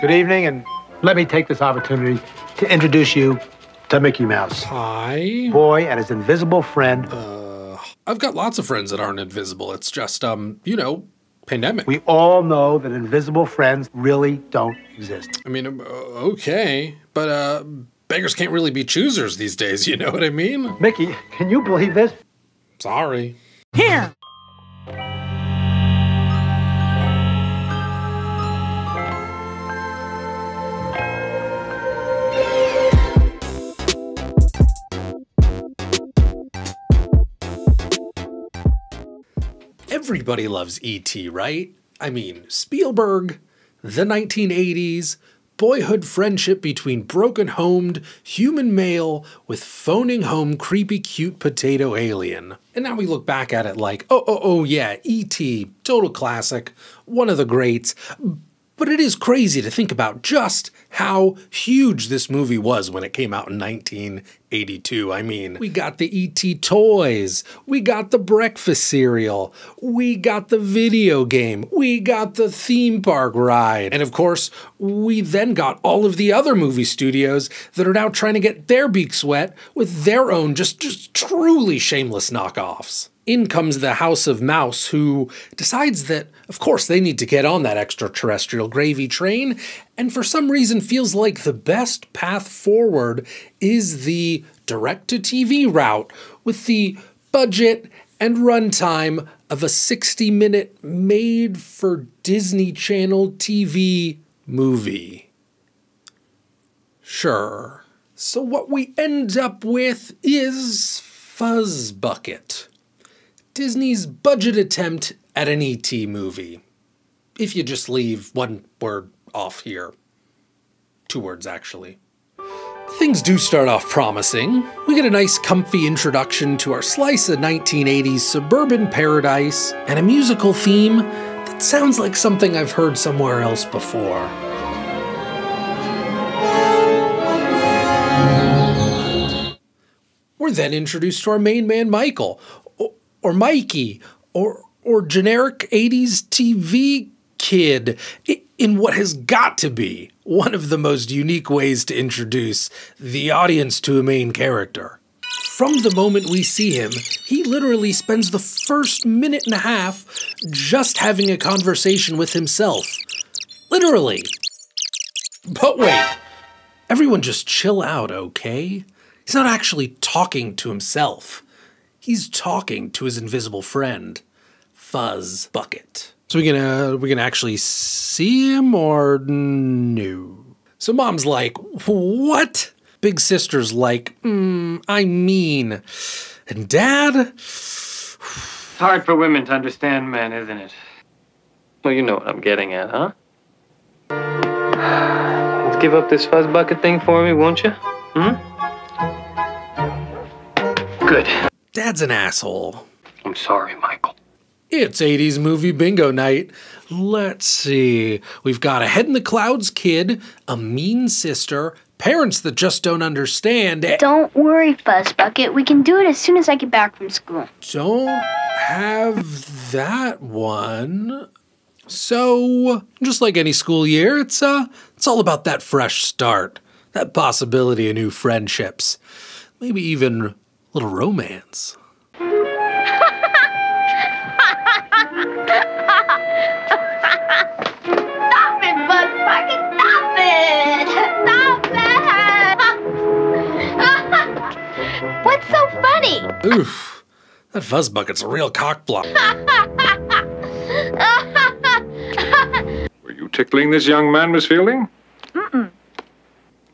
Good evening, and let me take this opportunity to introduce you to Mickey Mouse. Hi. Boy and his invisible friend. I've got lots of friends that aren't invisible. It's just, you know, pandemic. We all know that invisible friends really don't exist. I mean, okay, but beggars can't really be choosers these days, you know what I mean? Mickey, can you believe this? Sorry. Here! Everybody loves E.T., right? I mean, Spielberg, the 1980s, boyhood friendship between broken-homed human male with phoning home creepy cute potato alien. And now we look back at it like, oh yeah, E.T., total classic, one of the greats. But it is crazy to think about just how huge this movie was when it came out in 1982. I mean, we got the E.T. toys, we got the breakfast cereal, we got the video game, we got the theme park ride, and of course, we then got all of the other movie studios that are now trying to get their beaks wet with their own just truly shameless knockoffs. In comes the House of Mouse, who decides that, of course, they need to get on that extraterrestrial gravy train, and for some reason feels like the best path forward is the direct-to-TV route, with the budget and runtime of a 60-minute made-for-Disney Channel TV movie. Sure. So what we end up with is Fuzz Bucket, Disney's budget attempt at an E.T. movie. If you just leave one word off here. 2 words, actually. Things do start off promising. We get a nice comfy introduction to our slice of 1980s suburban paradise and a musical theme that sounds like something I've heard somewhere else before. We're then introduced to our main man, Michael, or Mikey, or generic 80s TV kid, in what has got to be one of the most unique ways to introduce the audience to a main character. From the moment we see him, he literally spends the first minute and a half just having a conversation with himself. Literally. But wait, everyone just chill out, okay? He's not actually talking to himself. He's talking to his invisible friend, Fuzz Bucket. So we gonna actually see him or no? So Mom's like, what? Big Sister's like, I mean. And Dad? It's hard for women to understand men, isn't it? Well, you know what I'm getting at, huh? Let's give up this Fuzz Bucket thing for me, won't you? Good. Dad's an asshole. I'm sorry, Michael. It's 80s movie bingo night. Let's see. We've got a head in the clouds kid, a mean sister, parents that just don't understand. Don't worry, Fuzz Bucket. We can do it as soon as I get back from school. Don't have that one. So, just like any school year, it's all about that fresh start, that possibility of new friendships, maybe even a little romance. Stop it, Fuzz Bucket! Stop it! Stop it! What's so funny? Oof, that Fuzz Bucket's a real cockblock. Were you tickling this young man, Miss Fielding?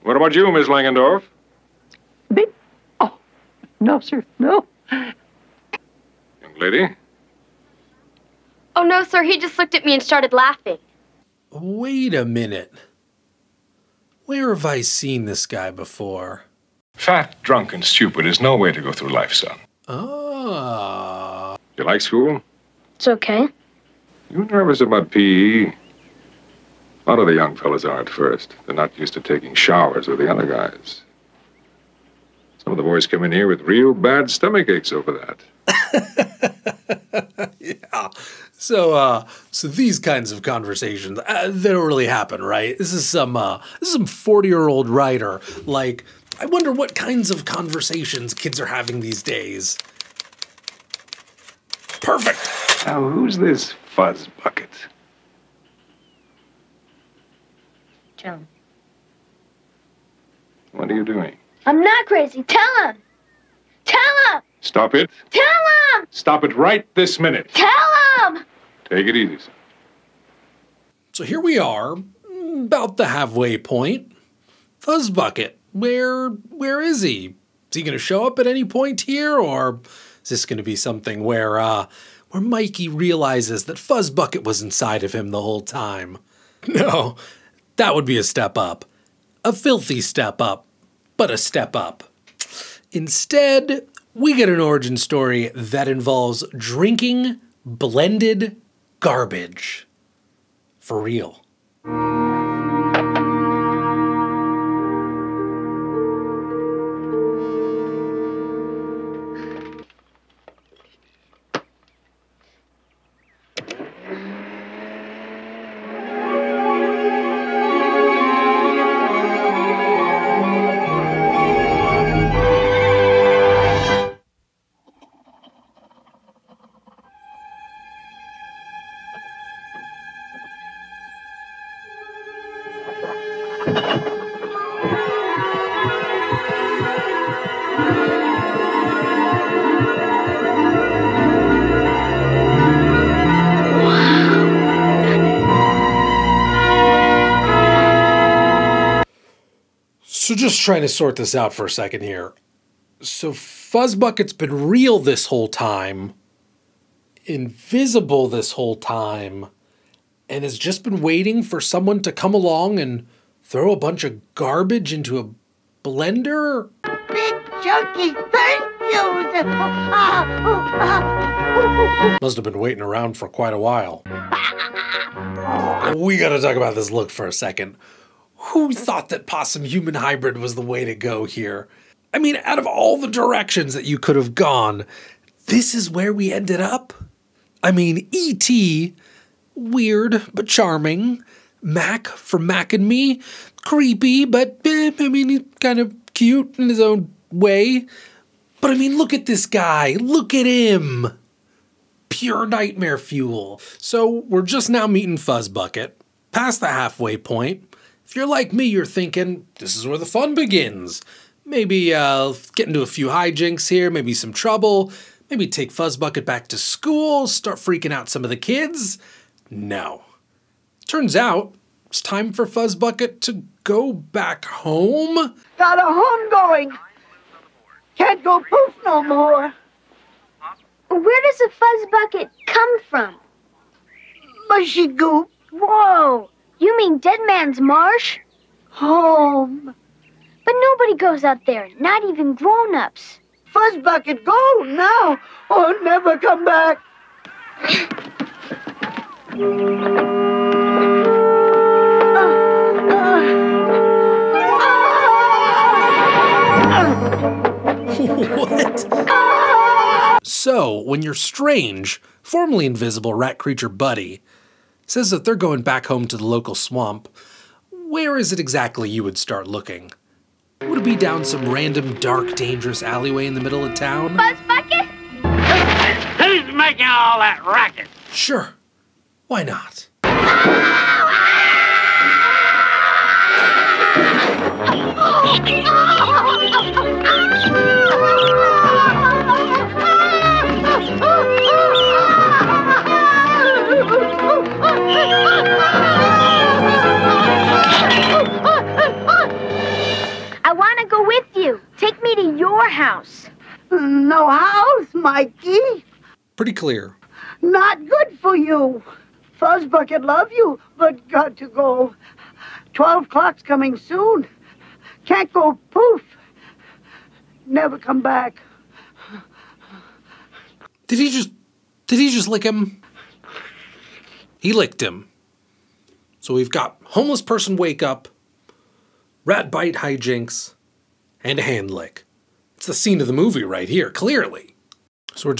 What about you, Miss Langendorf? Oh, no, sir, no. Young lady? Oh, no, sir. He just looked at me and started laughing. Wait a minute. Where have I seen this guy before? Fat, drunk, and stupid is no way to go through life, son. Ah. You like school? It's okay. You nervous about P.E.? A lot of the young fellas are at first. They're not used to taking showers with the other guys. Some of the boys come in here with real bad stomach aches over that. Yeah. So these kinds of conversations, they don't really happen, right? This is some 40-year-old writer. Like, I wonder what kinds of conversations kids are having these days. Perfect. Now, who's this fuzz bucket? John. What are you doing? I'm not crazy. Tell him. Tell him. Stop it. Tell him. Stop it right this minute. Tell him. Take it easy, son. So here we are, about the halfway point. Fuzzbucket, where is he? Is he going to show up at any point here, or is this going to be something where Mikey realizes that Fuzzbucket was inside of him the whole time? No, that would be a step up. A filthy step up, but a step up. Instead, we get an origin story that involves drinking blended garbage. For real. So just trying to sort this out for a second here. So Fuzzbucket's been real this whole time, invisible this whole time, and has just been waiting for someone to come along and throw a bunch of garbage into a blender? Big chunky, thank you. Must have been waiting around for quite a while. We gotta talk about this look for a second. Who thought that possum-human hybrid was the way to go here? I mean, out of all the directions that you could have gone, this is where we ended up? I mean, E.T., weird but charming. Mac from Mac and Me, creepy, but I mean, he's kind of cute in his own way. But I mean, look at this guy. Look at him. Pure nightmare fuel. So we're just now meeting Fuzzbucket, past the halfway point. If you're like me, you're thinking, this is where the fun begins. Maybe get into a few hijinks here, maybe some trouble, maybe take Fuzzbucket back to school, start freaking out some of the kids. No. Turns out, it's time for Fuzzbucket to go back home. Got a home going. Can't go poof no more. Where does a Fuzzbucket come from? Mushy goop. Whoa! You mean Dead Man's Marsh? Home. But nobody goes out there, not even grown-ups. Fuzzbucket, go now or never come back. What? So, when your strange, formerly invisible rat creature buddy says that they're going back home to the local swamp, where is it exactly you would start looking? Would it be down some random, dark, dangerous alleyway in the middle of town? Fuzzbucket? Who's making all that racket? Sure. Why not? I want to go with you. Take me to your house. No house, Mikey. Pretty clear. Not good for you. Fuzzbucket love you, but got to go. 12 o'clock's coming soon. Can't go poof. Never come back. Did he just lick him? He licked him. So we've got homeless person wake up, rat bite hijinks, and a hand lick. It's the scene of the movie right here, clearly. So we're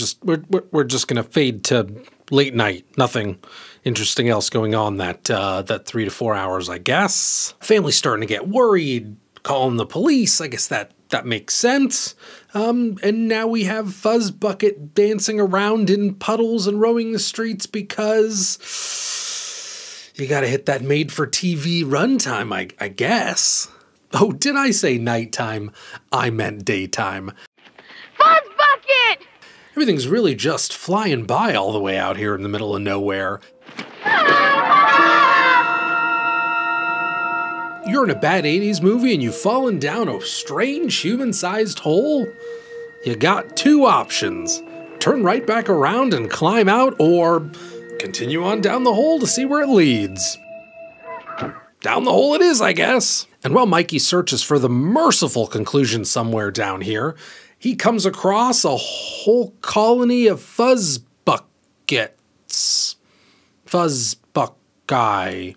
just gonna fade to late night. Nothing interesting else going on that 3 to 4 hours, I guess. Family's starting to get worried, calling the police. I guess that makes sense. And now we have Fuzzbucket dancing around in puddles and roaming the streets because you gotta hit that made-for-TV runtime, I guess. Oh, did I say nighttime? I meant daytime. Fuzzbucket! Everything's really just flying by all the way out here in the middle of nowhere. You're in a bad 80s movie and you've fallen down a strange human-sized hole? You got two options. Turn right back around and climb out, or continue on down the hole to see where it leads. Down the hole it is, I guess. And while Mikey searches for the merciful conclusion somewhere down here, he comes across a whole colony of fuzzbuckets. Fuzzbuckeye.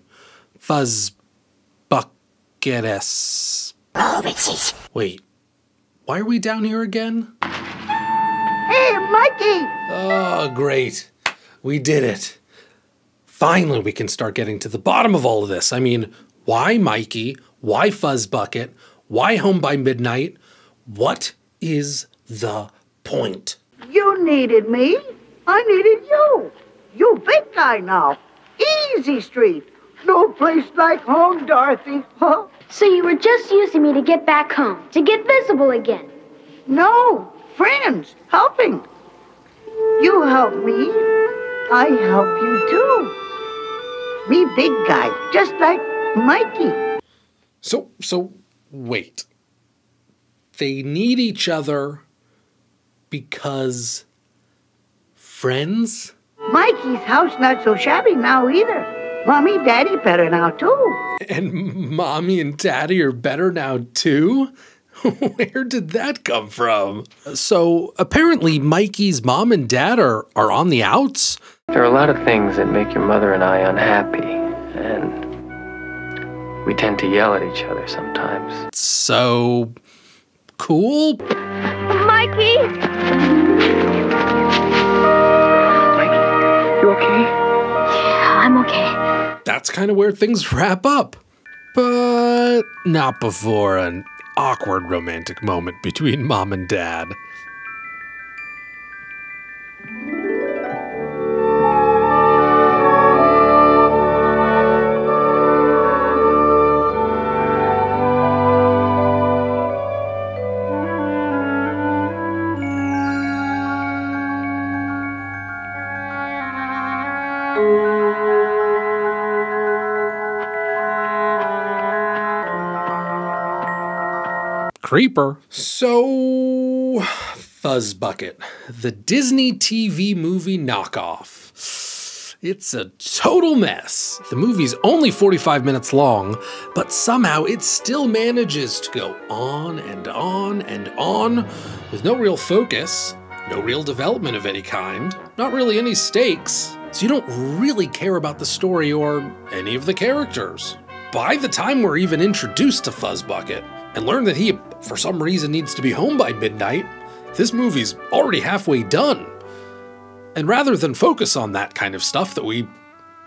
Fuzzbucketus. Wait, why are we down here again? Hey, Mikey! Oh, great. We did it. Finally, we can start getting to the bottom of all of this. I mean, why Mikey? Why Fuzzbucket? Why Home by Midnight? What is the point? You needed me. I needed you. You big guy now. Easy street. No place like home, Dorothy. Huh? So you were just using me to get back home, to get visible again. No, friends, helping. You help me, I help you too. Me big guy, just like Mikey. So wait. They need each other because friends? Mikey's house not so shabby now either. Mommy, Daddy better now too. And Mommy and Daddy are better now too? Where did that come from? So apparently Mikey's mom and dad are on the outs? There are a lot of things that make your mother and I unhappy, and we tend to yell at each other sometimes. So cool? Mikey! Mikey, you okay? Yeah, I'm okay. That's kind of where things wrap up. But not before an awkward romantic moment between Mom and Dad. Creeper. So, Fuzzbucket, the Disney TV movie knockoff. It's a total mess. The movie's only 45 minutes long, but somehow it still manages to go on and on and on with no real focus, no real development of any kind, not really any stakes. So you don't really care about the story or any of the characters. By the time we're even introduced to Fuzzbucket and learn that he, for some reason, needs to be home by midnight, this movie's already halfway done. And rather than focus on that kind of stuff that we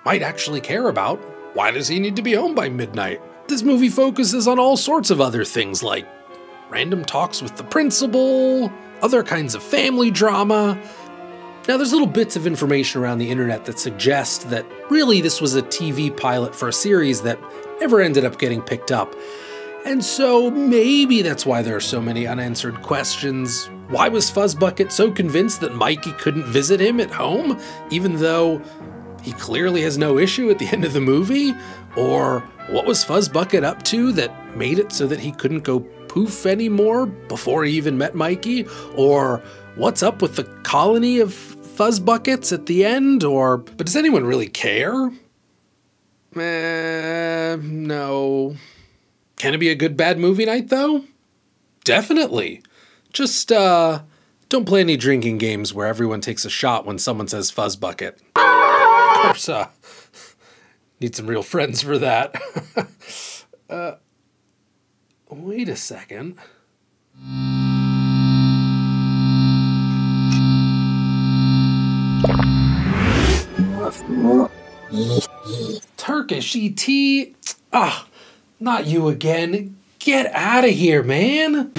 might actually care about, why does he need to be home by midnight? This movie focuses on all sorts of other things like random talks with the principal, other kinds of family drama. Now, there's little bits of information around the internet that suggest that really this was a TV pilot for a series that never ended up getting picked up. And so maybe that's why there are so many unanswered questions. Why was Fuzzbucket so convinced that Mikey couldn't visit him at home, even though he clearly has no issue at the end of the movie? Or what was Fuzzbucket up to that made it so that he couldn't go poof anymore before he even met Mikey? Or what's up with the colony of Fuzzbuckets at the end? But does anyone really care? No. Can it be a good bad movie night though? Definitely. Just don't play any drinking games where everyone takes a shot when someone says Fuzzbucket. Of course, need some real friends for that. Wait a second. Turkish ET? Ah, not you again. Get out of here, man.